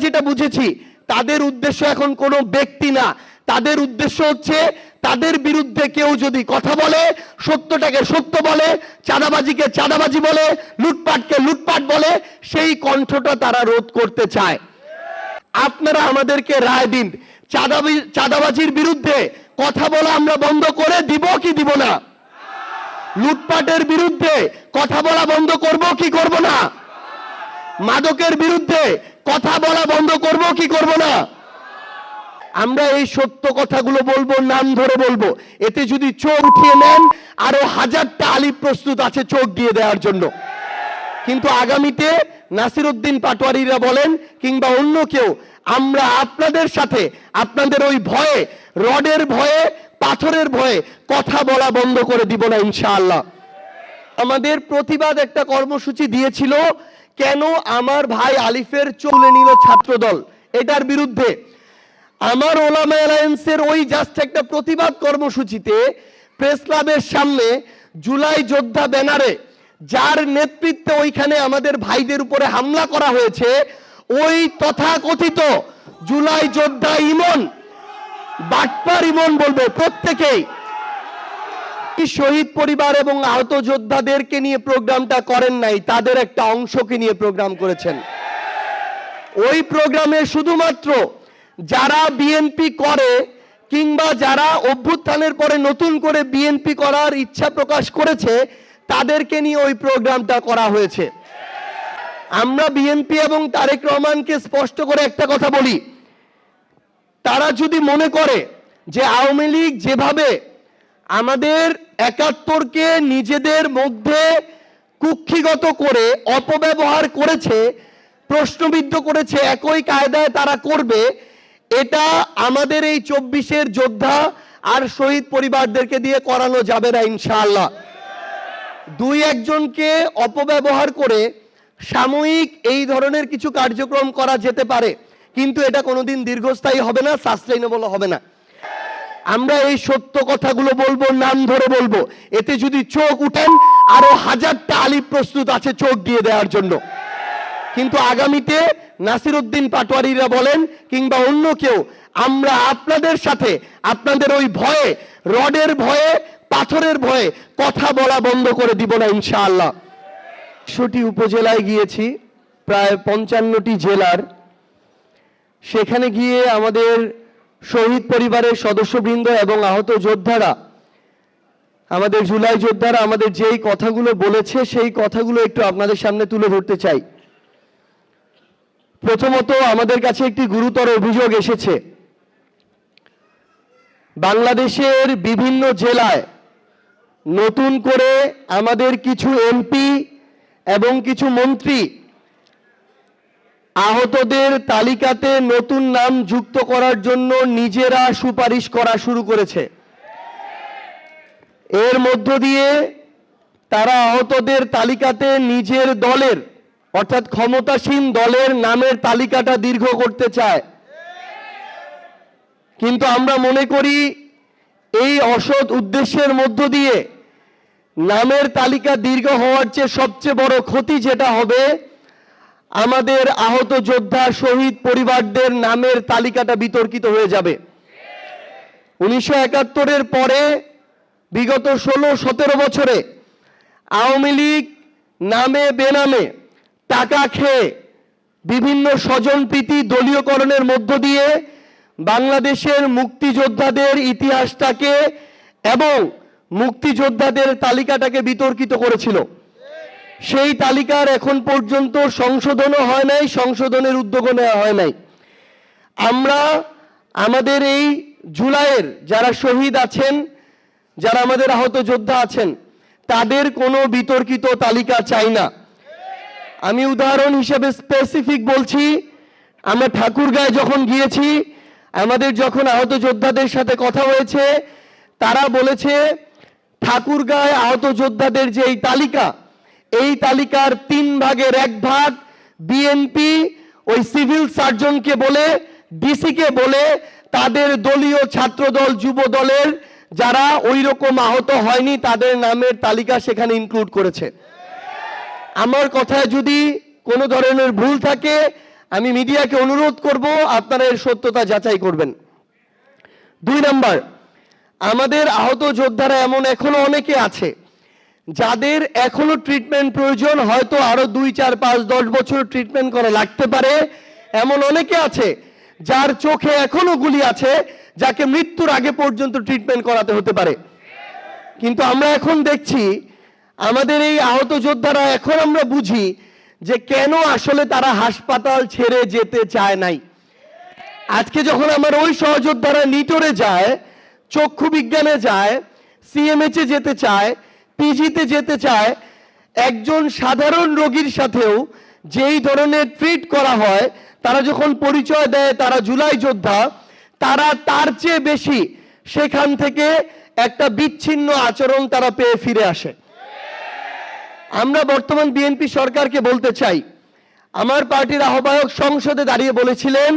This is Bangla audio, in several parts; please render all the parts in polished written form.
যেটা বুঝেছি, তাদের উদ্দেশ্য এখন কোনো ব্যক্তি না, তাদের উদ্দেশ্য হচ্ছে তাদের বিরুদ্ধে কেউ যদি কথা বলে, সত্যটাকে সত্য বলে, চাঁদাবাজিকে চাঁদাবাজি বলে, লুটপাটকে লুটপাট বলে, সেই কণ্ঠটা তারা রোধ করতে চায়। আপনারা আমাদেরকে রায় দিন, চাঁদাবাজির বিরুদ্ধে কথা বলা আমরা বন্ধ করে দিব কি দিব না? লুটপাটের বিরুদ্ধে কথা বলা বন্ধ করব কি করব না? মাদকের বিরুদ্ধে কথা বলা বন্ধ করব কি করব না? আমরা এই সত্য কথাগুলো বলবো, নাম ধরে বলবো। এতে যদি চোখ উঠিয়ে নেন, আরো হাজারটা আলিফ প্রস্তুত আছে চোখ দিয়ে দেওয়ার জন্য। কিন্তু আগামীতে নাসিরউদ্দিন পাটোয়ারিরা বলেন কিংবা অন্য কেউ, আমরা আপনাদের সাথে আপনাদের ওই ভয়ে, রডের ভয়ে, পাথরের ভয়ে কথা বলা বন্ধ করে দিব না ইনশাআল্লাহ। আমাদের প্রতিবাদ একটা কর্মসূচি দিয়েছিল, কেন আমার ভাই আলিফের চলে নিল ছাত্রদল, এটার বিরুদ্ধে। আমার ওলামা অ্যালায়েন্সের ওই জাস্ট একটা প্রতিবাদ কর্মসূচিতে প্রেস ক্লাবের সামনে জুলাই যোদ্ধা ব্যানারে, যার নেতৃত্বে ওইখানে আমাদের ভাইদের উপরে হামলা করা হয়েছে, ওই তথাকথিত জুলাই যোদ্ধা ইমন, বাটপার ইমন বলবো প্রত্যেকেই, শহীদ পরিবার এবং আহত যোদ্ধাদেরকে নিয়ে প্রোগ্রামটা করেন নাই, তাদের একটা অংশকে নিয়ে প্রোগ্রাম করেছেন। ওই প্রোগ্রামে শুধুমাত্র যারা বিএনপি করে কিংবা যারা অভ্যুত্থানের পরে নতুন করে বিএনপি করার ইচ্ছা প্রকাশ করেছে, তাদেরকে নিয়ে ওই প্রোগ্রামটা করা হয়েছে। আমরা বিএনপি এবং তারেক রহমানকে স্পষ্ট করে একটা কথা বলি, তারা যদি মনে করে যে আওয়ামী লীগ যেভাবে আমাদের ৭১কে নিজেদের মধ্যে কুক্ষিগত করে অপব্যবহার করেছে, প্রশ্নবিদ্ধ করেছে, একই কায়দায় তারা করবে, এটা আমাদের এই ২৪-এর যোদ্ধা আর শহীদ পরিবারদেরকে দিয়ে করানো যাবে না ইনশাআল্লাহ। দুই একজনকে অপব্যবহার করে সাময়িক এই ধরনের কিছু কার্যক্রম করা যেতে পারে, কিন্তু এটা কোনোদিন দীর্ঘস্থায়ী হবে না, সাস্টেইনেবল হবে না। আমরা এই সত্য কথাগুলো বলবো, নাম ধরে বলবো। এতে যদি চোখ উঠেন, আরো হাজারটা আলিফ প্রস্তুত আছে চোখ দিয়ে দেওয়ার জন্য। কিন্তু আগামীতে নাসিরউদ্দিন পাটোয়ারিরা বলেন কিংবা অন্য কেউ, আমরা আপনাদের সাথে আপনাদের ওই ভয়ে, রডের ভয়ে, পাথরের ভয়ে কথা বলা বন্ধ করে দিব না ইনশাআল্লাহ। ১০০টি উপজেলায় গিয়েছি, প্রায় ৫৫টি জেলার। সেখানে গিয়ে আমাদের শহীদ পরিবারের সদস্যবৃন্দ এবং আহত যোদ্ধারা, আমাদের জুলাই যোদ্ধারা আমাদের যেই কথাগুলো বলেছে, সেই কথাগুলো একটু আপনাদের সামনে তুলে ধরতে চাই। প্রথমত, আমাদের কাছে একটি গুরুতর অভিযোগ এসেছে। বাংলাদেশের বিভিন্ন জেলায় নতুন করে আমাদের কিছু এমপি এবং কিছু মন্ত্রী আহতদের তালিকাতে নতুন নাম যুক্ত করার জন্য নিজেরা সুপারিশ করা শুরু করেছে। এর মধ্য দিয়ে তারা আহতদের তালিকাতে নিজের দলের, অর্থাৎ ক্ষমতাসীন দলের নামের তালিকাটা দীর্ঘ করতে চায়। কিন্তু আমরা মনে করি এই অসৎ উদ্দেশ্যের মধ্য দিয়ে নামের তালিকা দীর্ঘ হওয়ার চেয়ে সবচেয়ে বড় ক্ষতি যেটা হবে, আমাদের আহত যোদ্ধা শহীদ পরিবারদের নামের তালিকাটা বিতর্কিত হয়ে যাবে। ১৯৭১-এর পরে বিগত ১৬-১৭ বছরে আওয়ামী লীগ নামে বেনামে টাকা খেয়ে বিভিন্ন স্বজনপ্রীতি দলীয়করণের মধ্য দিয়ে বাংলাদেশের মুক্তিযোদ্ধাদের ইতিহাসটাকে এবং মুক্তিযোদ্ধাদের তালিকাটাকে বিতর্কিত করেছিল। সেই তালিকার এখন পর্যন্ত সংশোধনও হয় নাই, সংশোধনের উদ্যোগও নেওয়া হয় নাই। আমরা আমাদের এই জুলাইয়ের যারা শহীদ আছেন, যারা আমাদের আহত যোদ্ধা আছেন, তাদের কোনো বিতর্কিত তালিকা চাই না। আমি উদাহরণ হিসেবে স্পেসিফিক বলছি, আমরা ঠাকুরগাঁয়ে যখন গিয়েছি, আমাদের যখন আহত যোদ্ধাদের সাথে কথা হয়েছে, তারা বলেছে ঠাকুরগাঁয়ে আহত যোদ্ধাদের যে এই তালিকা, এই তালিকার ৩ ভাগের ১ ভাগ বিএনপি ওই সিভিল সার্জনকে বলে, ডিসিকে বলে, তাদের দলীয় ছাত্রদল, যুব দলের যারা ওই রকম আহত হয়নি তাদের নামের তালিকা সেখানে ইনক্লুড করেছে। আমার কথায় যদি কোনো ধরনের ভুল থাকে আমি মিডিয়াকে অনুরোধ করব আপনারা এর সত্যতা যাচাই করবেন। 2 নাম্বার, আমাদের আহত যোদ্ধারা এমন এখনো অনেকে আছে যাদের এখনো ট্রিটমেন্ট প্রয়োজন, হয়তো আরো 2, 4, 5, 10 বছর ট্রিটমেন্ট করা লাগতে পারে। এমন অনেকে আছে যার চোখে এখনো গুলি আছে, যাকে মৃত্যুর আগে পর্যন্ত ট্রিটমেন্ট করাতে হতে পারে। কিন্তু আমরা এখন দেখছি আমাদের এই আহত যোদ্ধারা, এখন আমরা বুঝি যে কেন আসলে তারা হাসপাতাল ছেড়ে যেতে চায় নাই। আজকে যখন আমার ওই সহযোদ্ধারা নিটোরে যায়, চক্ষু বিজ্ঞানে যায়, সিএমএইচে যেতে চায়, পিজিতে যেতে চায়, একজন সাধারণ রোগীর সাথেও যেই ধরনের ট্রিট করা হয়, তারা যখন পরিচয় দেয় তারা জুলাই যোদ্ধা, তারা তার চেয়ে বেশি সেখান থেকে একটা বিচ্ছিন্ন আচরণ তারা পেয়ে ফিরে আসে। আমরা বর্তমান বিএনপি সরকারকে বলতে চাই, আমার পার্টির আহ্বায়ক সংসদে দাঁড়িয়ে বলেছিলেন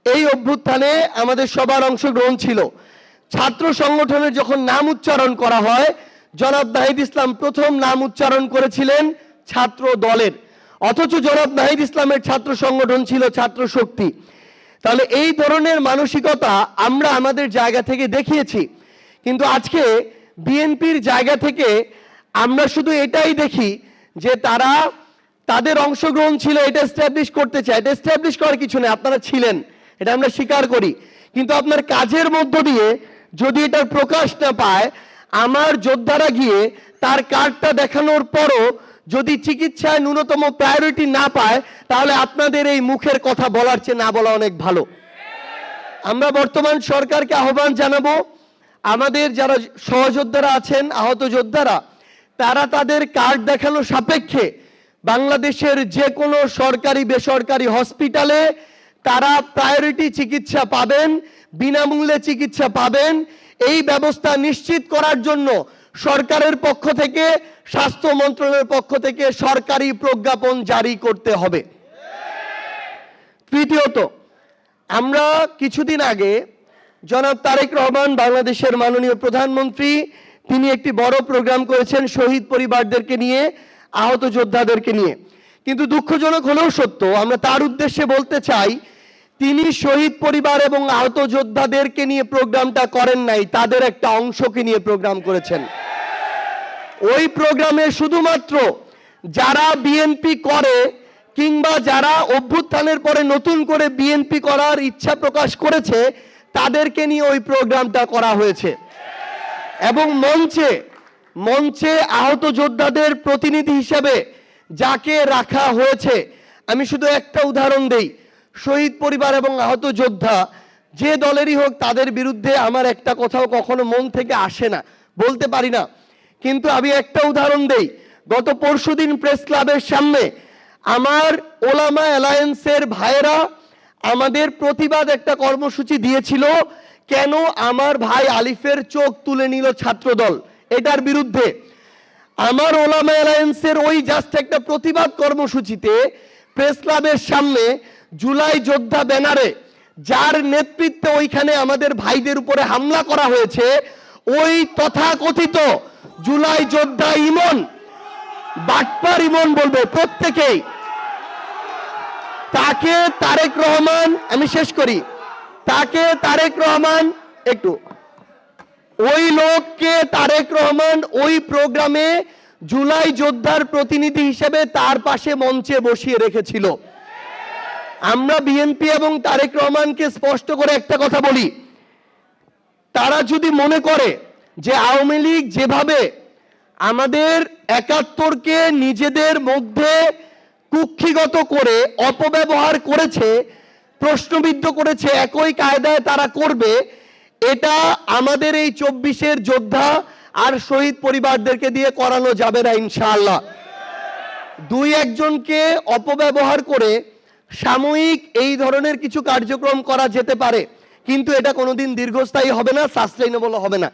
এই অভ্যুত্থানে আমাদের সবার অংশগ্রহণ ছিল। ছাত্র সংগঠনের যখন নাম উচ্চারণ করা হয়, জনাব নাহিদ ইসলাম প্রথম নাম উচ্চারণ করেছিলেন ছাত্র দলের, অথচ জনাব নাহিদ ইসলামের ছাত্র সংগঠন ছিল ছাত্র শক্তি। তাহলে এই ধরনের মানসিকতা আমরা আমাদের জায়গা থেকে দেখিয়েছি, কিন্তু আজকে বিএনপির জায়গা থেকে আমরা শুধু এটাই দেখি যে তারা তাদের অংশগ্রহণ ছিল, এটা এস্টাবলিশ করতে চায়। এটা এস্টাবলিশ করার কিছু নেই, আপনারা ছিলেন, এটা আমরা স্বীকার করি। কিন্তু আপনার কাজের মধ্য দিয়ে যদি এটার প্রকাশ না পায়, আমার যোদ্ধারা গিয়ে তার কার্ডটা দেখানোর পরও যদি চিকিৎসায় ন্যূনতম প্রায়োরিটি না পায়, তাহলে আপনাদের এই মুখের কথা বলার চেয়ে না বলা অনেক ভালো। আমরা বর্তমান সরকারকে আহ্বান জানাবো, আমাদের যারা সহযোদ্ধারা আছেন, আহত যোদ্ধারা, তারা তাদের কার্ড দেখানো সাপেক্ষে বাংলাদেশের যে কোনো সরকারি বেসরকারি হসপিটালে তারা প্রায়োরিটি চিকিৎসা পাবেন, বিনামূল্যে চিকিৎসা পাবেন। এই ব্যবস্থা নিশ্চিত করার জন্য সরকারের পক্ষ থেকে, স্বাস্থ্য মন্ত্রণালয়ের পক্ষ থেকে সরকারি প্রজ্ঞাপন জারি করতে হবে। তৃতীয়ত, আমরা কিছুদিন আগে জনাব তারেক রহমান, বাংলাদেশের মাননীয় প্রধানমন্ত্রী, তিনি একটি বড় প্রোগ্রাম করেছেন শহীদ পরিবারদেরকে নিয়ে, আহত যোদ্ধাদেরকে নিয়ে। কিন্তু দুঃখজনক হলেও সত্য, আমরা তার উদ্দেশ্যে বলতে চাই, তিনি শহীদ পরিবার এবং আহত যোদ্ধাদেরকে নিয়ে প্রোগ্রামটা করেন নাই, তাদের একটা অংশকে নিয়ে প্রোগ্রাম করেছেন। ওই প্রোগ্রামে শুধুমাত্র যারা বিএনপি করে কিংবা যারা অভ্যুত্থানের পরে নতুন করে বিএনপি করার ইচ্ছা প্রকাশ করেছে, তাদেরকে নিয়ে ওই প্রোগ্রামটা করা হয়েছে। এবং মঞ্চে আহত যোদ্ধাদের প্রতিনিধি হিসেবে যাকে রাখা হয়েছে, আমি শুধু একটা উদাহরণ দেই। শহীদ পরিবার এবং আহত যোদ্ধা যে দলেরই হোক, তাদের বিরুদ্ধে আমার একটা কথাও কখনো মন থেকে আসে না, বলতে পারি না। কিন্তু আমি একটা উদাহরণ দেই। গত পরশুদিন প্রেস ক্লাবের সামনে আমার ওলামা অ্যালায়েন্সের ভাইয়েরা আমাদের প্রতিবাদ একটা কর্মসূচি দিয়েছিল, কেন আমার ভাই আলিফের চোখ তুলে নিল ছাত্রদল, এটার বিরুদ্ধে। আমার ওলামা অ্যালায়েন্সের ওই জাস্ট একটা প্রতিবাদ কর্মসূচিতে প্রেস ক্লাবের সামনে জুলাই যোদ্ধা ব্যানারে যার নেতৃত্বে ওইখানে আমাদের ভাইদের উপরে হামলা করা হয়েছে, ওই তথাকথিত জুলাই যোদ্ধা ইমন, বাটপার ইমন বলবে প্রত্যেকেই, তাকে তারেক রহমান, আমি শেষ করি, তাকে তারেক রহমান একটু, ওই লোককে তারেক রহমান ওই প্রোগ্রামে জুলাই যোদ্ধার প্রতিনিধি হিসেবে তার পাশে মঞ্চে বসিয়ে রেখেছিল। আমরা বিএনপি এবং তারেক রহমানকে স্পষ্ট করে একটা কথা বলি, তারা যদি মনে করে যে আওয়ামী লীগ যেভাবে আমাদের ৭১কে নিজেদের মধ্যে কুক্ষিগত করে অপব্যবহার করেছে, প্রশ্নবিদ্ধ করেছে, একই কায়দায় তারা করবে, এটা আমাদের এই ২৪-এর যোদ্ধা আর শহীদ পরিবারদেরকে দিয়ে করানো যাবে না ইনশাআল্লাহ। ২-১ জনকে অপব্যবহার করে সাময়িক এই ধরনের কিছু কার্যক্রম করা যেতে পারে, কিন্তু এটা কোনোদিন দীর্ঘস্থায়ী হবে না, সাস্টেইনেবল হবে না।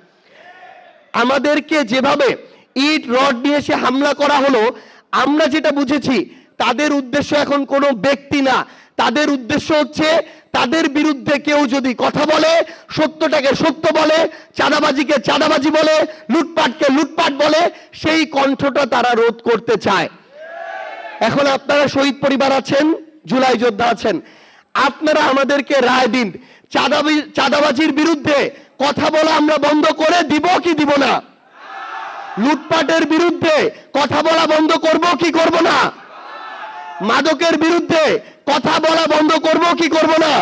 আমাদেরকে যেভাবে ইট রড নিয়ে এসে হামলা করা হলো, আমরা যেটা বুঝেছি তাদের উদ্দেশ্য এখন কোনো ব্যক্তি না, তাদের উদ্দেশ্য হচ্ছে তাদের বিরুদ্ধে কেউ যদি কথা বলে, সত্যটাকে সত্য বলে, চাঁদাবাজিকে চাঁদাবাজি বলে, লুটপাটকে লুটপাট বলে, সেই কণ্ঠটা তারা রোধ করতে চায়। এখন আপনারা শহীদ পরিবার আছেন, জুলাই যোদ্ধা আছেন, আপনারা আমাদেরকে রায় দিন। চাঁদাবাজির বিরুদ্ধে কথা বলা আমরা বন্ধ করে দিব কি দিব না? লুটপাটের বিরুদ্ধে কথা বলা বন্ধ করব কি করব না? মাদকের বিরুদ্ধে কথা বলা বন্ধ করব কি করব না?